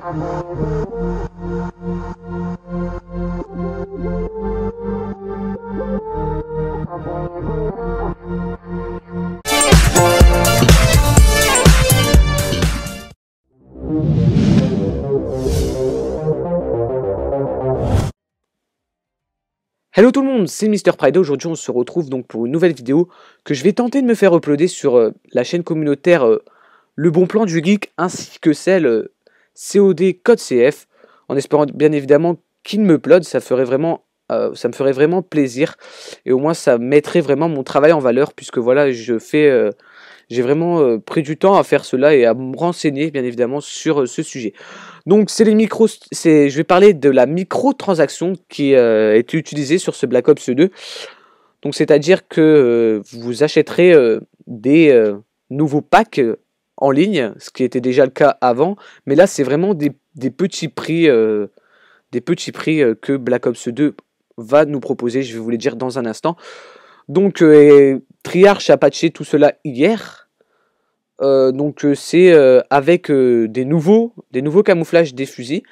Hello tout le monde, c'est Mister Pride. Aujourd'hui on se retrouve donc pour une nouvelle vidéo que je vais tenter de me faire uploader sur la chaîne communautaire Le Bon Plan du Geek ainsi que celle COD Code CF, en espérant bien évidemment qu'il me upload. Ça me ferait vraiment plaisir et au moins ça mettrait vraiment mon travail en valeur, puisque voilà, j'ai vraiment pris du temps à faire cela et à me renseigner bien évidemment sur ce sujet. Donc je vais parler de la microtransaction qui est utilisée sur ce Black Ops 2. Donc c'est-à-dire que vous achèterez des nouveaux packs en ligne, ce qui était déjà le cas avant, mais là c'est vraiment des petits prix, que Black Ops 2 va nous proposer. Je vais vous les dire dans un instant. Donc Triarch a patché tout cela hier. C'est avec des nouveaux camouflages des fusils,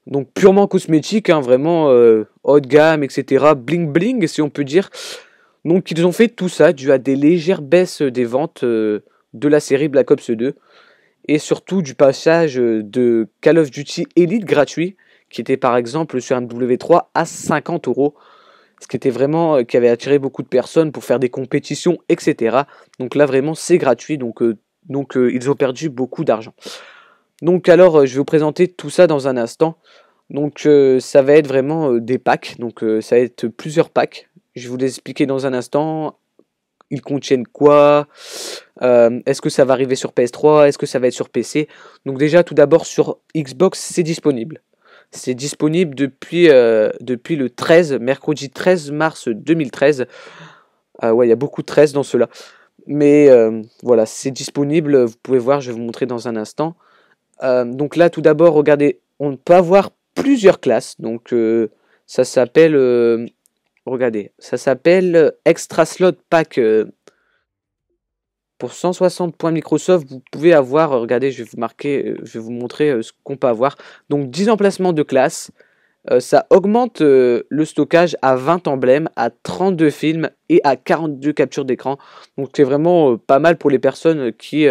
donc purement cosmétiques, hein, vraiment haut de gamme, etc. Bling bling si on peut dire. Donc ils ont fait tout ça dû à des légères baisses des ventes de la série Black Ops 2 et surtout du passage de Call of Duty Elite gratuit qui était par exemple sur MW3 à 50 €, ce qui était vraiment qui avait attiré beaucoup de personnes pour faire des compétitions, etc. Donc là vraiment c'est gratuit, donc ils ont perdu beaucoup d'argent. Donc alors je vais vous présenter tout ça dans un instant. Donc ça va être vraiment des packs, donc ça va être plusieurs packs. Je vais vous les expliquer dans un instant. Ils contiennent quoi, est-ce que ça va arriver sur PS3, est-ce que ça va être sur PC. Donc déjà tout d'abord sur Xbox c'est disponible. C'est disponible depuis le 13, mercredi 13 mars 2013. Ouais, il y a beaucoup de 13 dans cela. Mais voilà, c'est disponible, vous pouvez voir, je vais vous montrer dans un instant. Donc là, tout d'abord, regardez, on peut avoir plusieurs classes. Donc ça s'appelle, regardez, ça s'appelle Extra Slot Pack. Pour 160 points Microsoft, vous pouvez avoir, regardez, je vais vous montrer ce qu'on peut avoir. Donc 10 emplacements de classe. Ça augmente le stockage à 20 emblèmes, à 32 films et à 42 captures d'écran. Donc c'est vraiment pas mal pour les personnes qui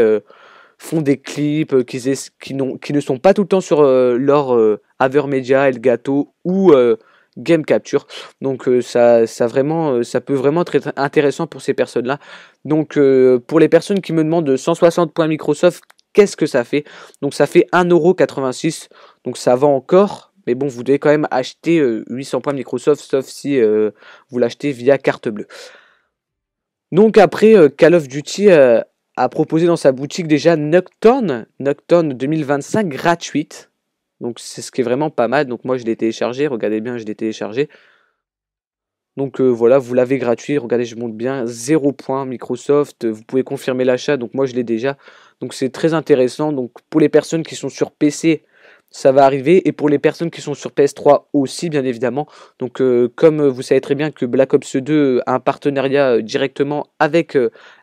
font des clips, qui ne sont pas tout le temps sur leur Avermedia, Elgato ou Game Capture. Donc ça peut vraiment être intéressant pour ces personnes-là. Donc pour les personnes qui me demandent 160 points Microsoft, qu'est-ce que ça fait? Donc ça fait 1,86 €. Donc ça va encore. Mais bon, vous devez quand même acheter 800 points Microsoft, sauf si vous l'achetez via carte bleue. Donc après, Call of Duty a proposé dans sa boutique déjà Nocturne 2025 gratuite. Donc c'est ce qui est vraiment pas mal. Donc moi je l'ai téléchargé, regardez bien, je l'ai téléchargé. Donc voilà, vous l'avez gratuit, regardez, je monte bien, 0 points Microsoft, vous pouvez confirmer l'achat, donc moi je l'ai déjà. Donc c'est très intéressant, donc pour les personnes qui sont sur PC, ça va arriver, et pour les personnes qui sont sur PS3 aussi, bien évidemment. Donc comme vous savez très bien que Black Ops 2 a un partenariat directement avec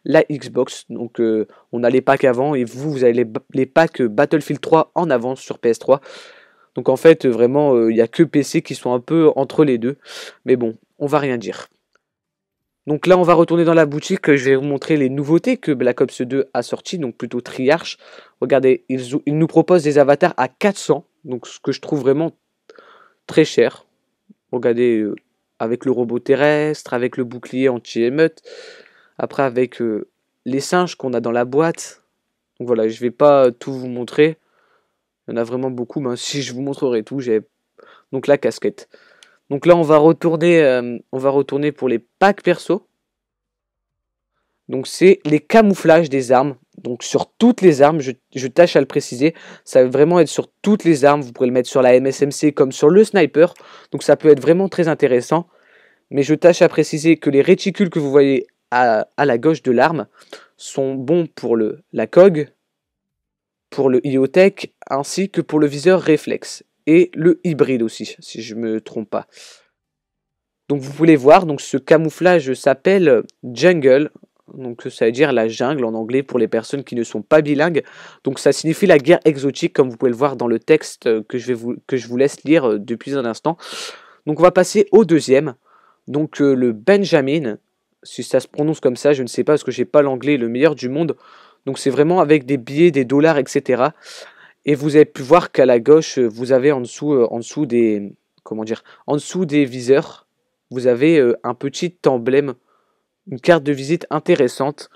la Xbox, donc on a les packs avant, et vous avez les packs Battlefield 3 en avance sur PS3. Donc en fait, vraiment, il n'y a que PC qui sont un peu entre les deux. Mais bon, on va rien dire. Donc là, on va retourner dans la boutique. Je vais vous montrer les nouveautés que Black Ops 2 a sorties, donc plutôt Triarch. Regardez, ils nous proposent des avatars à 400, donc ce que je trouve vraiment très cher. Regardez, avec le robot terrestre, avec le bouclier anti-émeute, après avec les singes qu'on a dans la boîte. Donc voilà, je ne vais pas tout vous montrer. Il y en a vraiment beaucoup, mais si je vous montrerai tout, j'ai donc la casquette. Donc là, on va retourner pour les packs perso. Donc c'est les camouflages des armes. Donc sur toutes les armes, je tâche à le préciser, ça va vraiment être sur toutes les armes. Vous pourrez le mettre sur la MSMC comme sur le sniper. Donc ça peut être vraiment très intéressant. Mais je tâche à préciser que les réticules que vous voyez à la gauche de l'arme sont bons pour la COG, pour le IOTech, ainsi que pour le viseur réflexe. Et le hybride aussi, si je ne me trompe pas. Donc vous pouvez voir, donc ce camouflage s'appelle Jungle. Donc ça veut dire la jungle en anglais pour les personnes qui ne sont pas bilingues. Donc ça signifie la guerre exotique, comme vous pouvez le voir dans le texte que je vous laisse lire depuis un instant. Donc on va passer au deuxième. Donc le Benjamin, si ça se prononce comme ça, je ne sais pas parce que j'ai pas l'anglais le meilleur du monde. Donc c'est vraiment avec des billets, des dollars, etc. Et vous avez pu voir qu'à la gauche, vous avez en dessous des, comment dire, en dessous des viseurs, vous avez un petit emblème, une carte de visite intéressante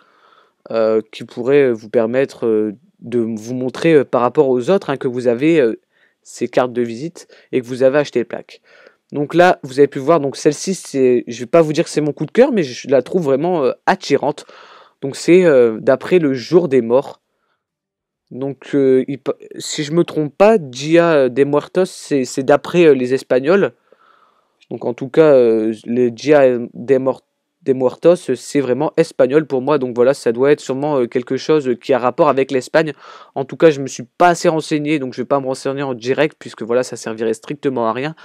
qui pourrait vous permettre de vous montrer par rapport aux autres hein, que vous avez ces cartes de visite et que vous avez acheté le plaque. Donc là, vous avez pu voir, donc celle-ci, je vais pas vous dire que c'est mon coup de cœur, mais je la trouve vraiment attirante. Donc c'est d'après le jour des morts. Donc si je me trompe pas, Dia de Muertos, c'est d'après les Espagnols. Donc en tout cas, le Dia de Muertos, c'est vraiment espagnol pour moi. Donc voilà, ça doit être sûrement quelque chose qui a rapport avec l'Espagne. En tout cas, je me suis pas assez renseigné, donc je vais pas me renseigner en direct, puisque voilà, ça servirait strictement à rien.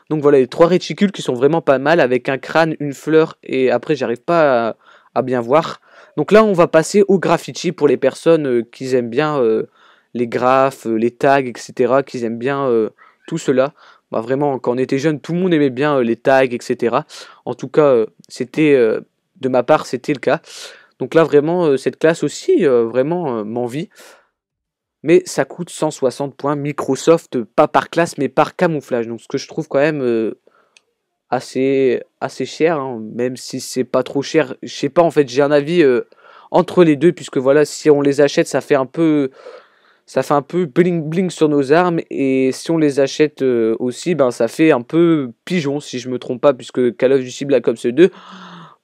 Donc voilà, les trois réticules qui sont vraiment pas mal, avec un crâne, une fleur, et après, j'arrive pas à bien voir. Donc là, on va passer au graffiti pour les personnes qui aiment bien les graphes, les tags, etc., qui aiment bien tout cela. Bah, vraiment, quand on était jeune, tout le monde aimait bien les tags, etc. En tout cas, de ma part, c'était le cas. Donc là, vraiment, cette classe aussi, vraiment, m'envie. Mais ça coûte 160 points Microsoft, pas par classe, mais par camouflage. Donc ce que je trouve quand même assez cher, hein, même si c'est pas trop cher. Je sais pas, en fait, j'ai un avis entre les deux, puisque voilà, si on les achète, ça fait un peu bling bling sur nos armes, et si on les achète aussi, ben ça fait un peu pigeon, si je me trompe pas, puisque Call of Duty Black Ops 2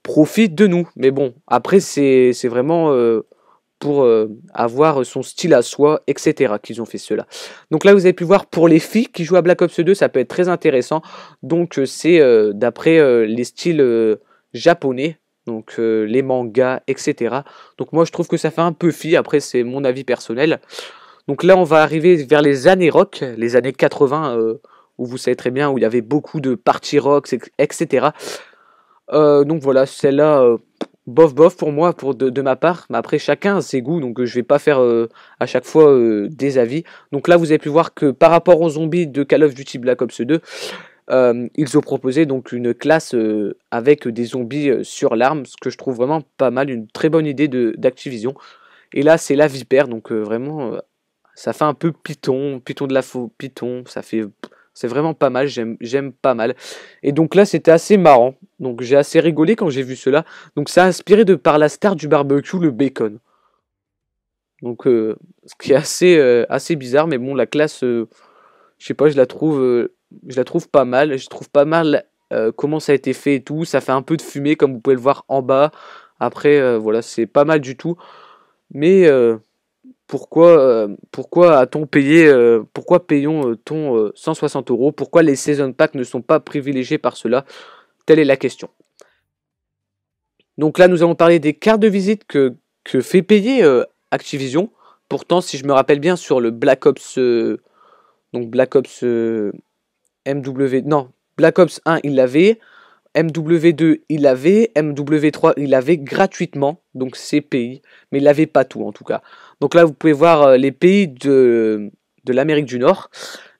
profite de nous. Mais bon, après, c'est vraiment pour avoir son style à soi, etc. qu'ils ont fait cela. Donc là, vous avez pu voir pour les filles qui jouent à Black Ops 2, ça peut être très intéressant. Donc c'est d'après les styles japonais, donc les mangas, etc. Donc moi, je trouve que ça fait un peu fille, après c'est mon avis personnel. Donc là, on va arriver vers les années rock, les années 80, où vous savez très bien, où il y avait beaucoup de parties rock, etc. Donc voilà, celle-là, bof bof pour moi, de ma part. Mais après, chacun a ses goûts, donc je vais pas faire à chaque fois des avis. Donc là, vous avez pu voir que par rapport aux zombies de Call of Duty Black Ops 2, ils ont proposé donc une classe avec des zombies sur l'arme, ce que je trouve vraiment pas mal, une très bonne idée d'Activision. Et là, c'est la vipère, donc vraiment, ça fait un peu Python, Python de la faux, Python, c'est vraiment pas mal, j'aime pas mal. Et donc là, c'était assez marrant. Donc j'ai assez rigolé quand j'ai vu cela. Donc ça a inspiré de par la star du barbecue, le bacon. Donc ce qui est assez bizarre, mais bon, la classe, je sais pas, je la trouve pas mal. Je trouve pas mal comment ça a été fait et tout. Ça fait un peu de fumée, comme vous pouvez le voir en bas. Après, voilà, c'est pas mal du tout. Mais pourquoi a-t-on payé, pourquoi payons-t-on 160 euros? Pourquoi les Season Packs ne sont pas privilégiés par cela? Telle est la question. Donc là, nous allons parler des cartes de visite que fait payer Activision. Pourtant, si je me rappelle bien, sur le Black Ops, donc Black Ops MW, non, Black Ops 1, il l'avait. MW2, il l'avait. MW3, il l'avait gratuitement. Donc c'est pays. Mais il n'avait pas tout en tout cas. Donc là, vous pouvez voir les pays de l'Amérique du Nord,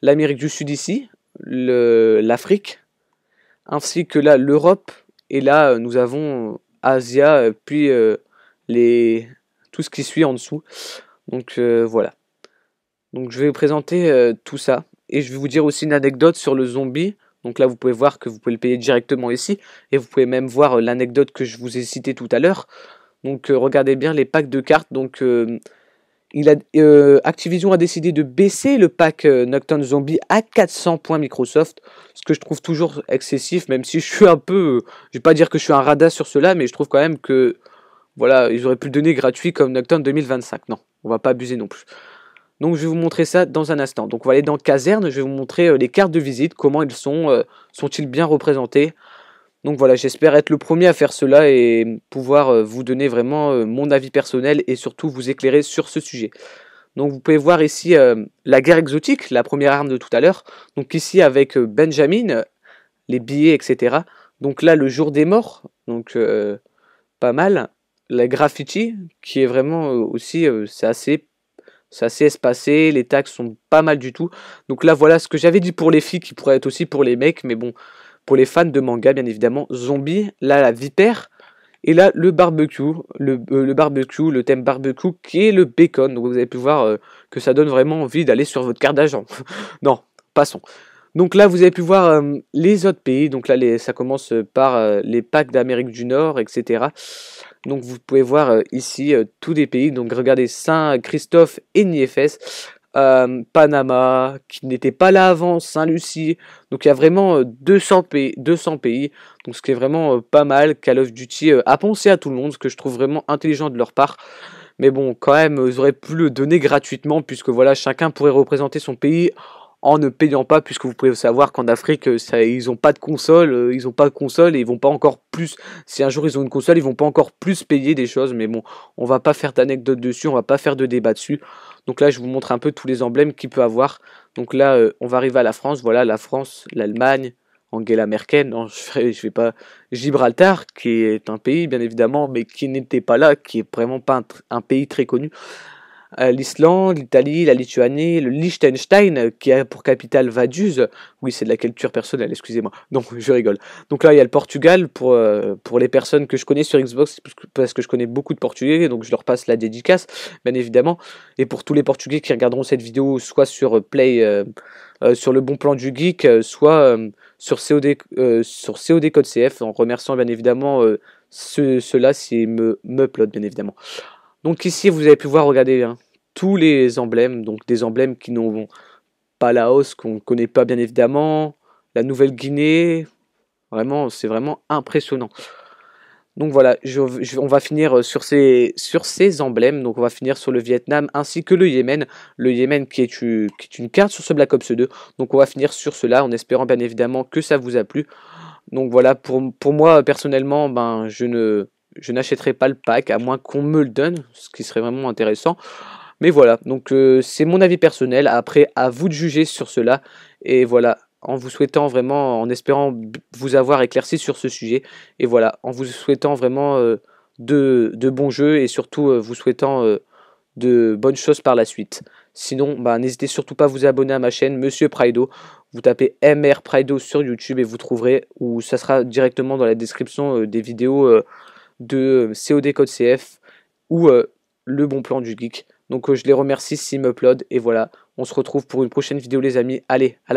l'Amérique du Sud ici, l'Afrique, ainsi que là l'Europe. Et là, nous avons Asia, puis tout ce qui suit en dessous. Donc voilà. Donc je vais vous présenter tout ça. Et je vais vous dire aussi une anecdote sur le zombie. Donc là, vous pouvez voir que vous pouvez le payer directement ici. Et vous pouvez même voir l'anecdote que je vous ai citée tout à l'heure. Donc regardez bien les packs de cartes. Donc Activision a décidé de baisser le pack Nocturne Zombie à 400 points Microsoft. Ce que je trouve toujours excessif, même si je suis un peu... je vais pas dire que je suis un radin sur cela, mais je trouve quand même que... voilà, ils auraient pu le donner gratuit comme Nocturne 2025. Non, on va pas abuser non plus. Donc je vais vous montrer ça dans un instant. Donc on va aller dans Caserne, je vais vous montrer les cartes de visite, comment ils sont-ils bien représentés. Donc voilà, j'espère être le premier à faire cela et pouvoir vous donner vraiment mon avis personnel et surtout vous éclairer sur ce sujet. Donc vous pouvez voir ici la guerre exotique, la première arme de tout à l'heure. Donc ici avec Benjamin, les billets, etc. Donc là le jour des morts, donc pas mal. la graffiti, qui est vraiment aussi, c'est assez espacé, les tags sont pas mal du tout. Donc là, voilà ce que j'avais dit pour les filles, qui pourrait être aussi pour les mecs, mais bon, pour les fans de manga, bien évidemment, zombie, là, la vipère, et là, le barbecue, le barbecue, le thème barbecue, qui est le bacon. Donc vous avez pu voir que ça donne vraiment envie d'aller sur votre carte d'agent. Non, passons. Donc là, vous avez pu voir les autres pays. Donc là, ça commence par les packs d'Amérique du Nord, etc. Donc vous pouvez voir ici tous les pays. Donc regardez Saint-Christophe et Niéphès, Panama, qui n'était pas là avant, Saint-Lucie. Donc il y a vraiment 200 pays, 200 pays. Donc ce qui est vraiment pas mal. Call of Duty a pensé à tout le monde, ce que je trouve vraiment intelligent de leur part. Mais bon, quand même, ils auraient pu le donner gratuitement, puisque voilà, chacun pourrait représenter son pays en ne payant pas, puisque vous pouvez savoir qu'en Afrique, ils n'ont pas de console, ils ont pas de console et ils vont pas encore plus. Si un jour ils ont une console, ils vont pas encore plus payer des choses. Mais bon, on va pas faire d'anecdotes dessus, on va pas faire de débat dessus. Donc là, je vous montre un peu tous les emblèmes qu'il peut avoir. Donc là, on va arriver à la France. Voilà, la France, l'Allemagne, Angela Merkel. Non, je vais pas. Gibraltar, qui est un pays bien évidemment, mais qui n'était pas là, qui est vraiment pas un pays très connu. L'Islande, l'Italie, la Lituanie, le Liechtenstein, qui a pour capitale Vaduz. Oui, c'est de la culture personnelle, excusez-moi. Donc, je rigole. Donc là, il y a le Portugal pour les personnes que je connais sur Xbox, parce que je connais beaucoup de Portugais, donc je leur passe la dédicace, bien évidemment. Et pour tous les Portugais qui regarderont cette vidéo, soit sur sur le bon plan du geek, soit sur COD Code CF, en remerciant bien évidemment ceux-là s'ils m'uploadent, bien évidemment. Donc ici, vous avez pu voir, regardez, hein, tous les emblèmes, donc des emblèmes qui n'ont pas la hausse, qu'on ne connaît pas bien évidemment, la Nouvelle-Guinée, vraiment, c'est vraiment impressionnant. Donc voilà, on va finir sur ces emblèmes, donc on va finir sur le Vietnam ainsi que le Yémen qui est une carte sur ce Black Ops 2, donc on va finir sur cela en espérant bien évidemment que ça vous a plu. Donc voilà, pour moi personnellement, ben, je n'achèterai pas le pack à moins qu'on me le donne, ce qui serait vraiment intéressant. Mais voilà, donc c'est mon avis personnel. Après, à vous de juger sur cela. Et voilà, en vous souhaitant vraiment, en espérant vous avoir éclairci sur ce sujet. Et voilà, en vous souhaitant vraiment de bons jeux et surtout vous souhaitant de bonnes choses par la suite. Sinon, bah, n'hésitez surtout pas à vous abonner à ma chaîne Monsieur Prido. Vous tapez MR Prido sur YouTube et vous trouverez, ou ça sera directement dans la description des vidéos de COD Code CF ou le bon plan du geek. Donc je les remercie s'ils m'uploadent et voilà, on se retrouve pour une prochaine vidéo les amis. Allez, à la